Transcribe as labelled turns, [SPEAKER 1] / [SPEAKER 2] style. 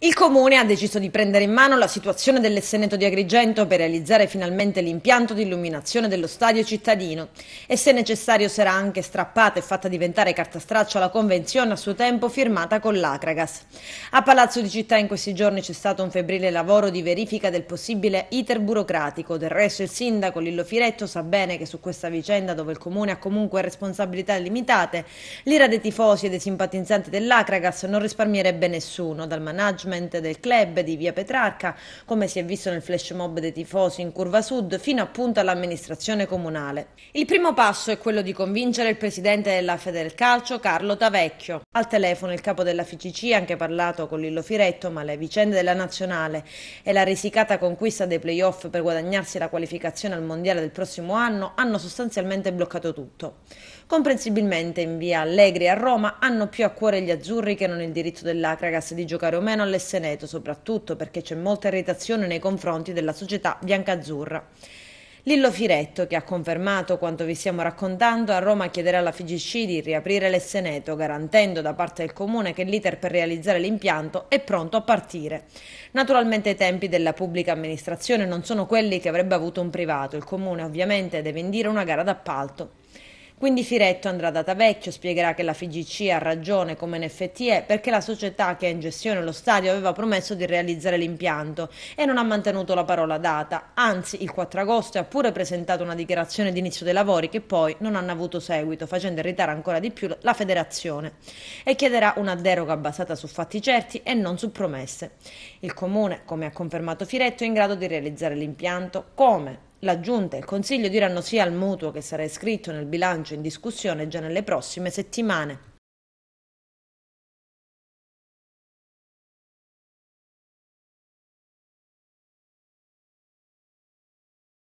[SPEAKER 1] Il Comune ha deciso di prendere in mano la situazione dell'Esseneto di Agrigento per realizzare finalmente l'impianto di illuminazione dello stadio cittadino e se necessario sarà anche strappata e fatta diventare carta straccia la convenzione a suo tempo firmata con l'Acragas. A Palazzo di Città in questi giorni c'è stato un febbrile lavoro di verifica del possibile iter burocratico. Del resto il sindaco Lillo Firetto sa bene che su questa vicenda, dove il Comune ha comunque responsabilità limitate, l'ira dei tifosi e dei simpatizzanti dell'Acragas non risparmierebbe nessuno, dal management del club di via Petrarca, come si è visto nel flash mob dei tifosi in Curva Sud, fino appunto all'amministrazione comunale. Il primo passo è quello di convincere il presidente della Federcalcio, Carlo Tavecchio. Al telefono il capo della FIGC ha anche parlato con Lillo Firetto, ma le vicende della nazionale e la risicata conquista dei playoff per guadagnarsi la qualificazione al mondiale del prossimo anno hanno sostanzialmente bloccato tutto. Comprensibilmente in via Allegri a Roma hanno più a cuore gli azzurri che non il diritto dell'Acragas di giocare o meno all'Esseneto, soprattutto perché c'è molta irritazione nei confronti della società biancazzurra. Lillo Firetto, che ha confermato quanto vi stiamo raccontando, a Roma chiederà alla FIGC di riaprire l'Esseneto, garantendo da parte del Comune che l'iter per realizzare l'impianto è pronto a partire. Naturalmente i tempi della pubblica amministrazione non sono quelli che avrebbe avuto un privato, il Comune ovviamente deve indire una gara d'appalto. Quindi Firetto andrà da Tavecchio, spiegherà che la FIGC ha ragione come in effetti è, perché la società che ha in gestione lo stadio aveva promesso di realizzare l'impianto e non ha mantenuto la parola data, anzi il 4 agosto ha pure presentato una dichiarazione di inizio dei lavori che poi non hanno avuto seguito, facendo irritare ancora di più la federazione, e chiederà una deroga basata su fatti certi e non su promesse. Il Comune, come ha confermato Firetto, è in grado di realizzare l'impianto. Come? La Giunta e il Consiglio diranno sì al mutuo che sarà iscritto nel bilancio in discussione già nelle prossime settimane.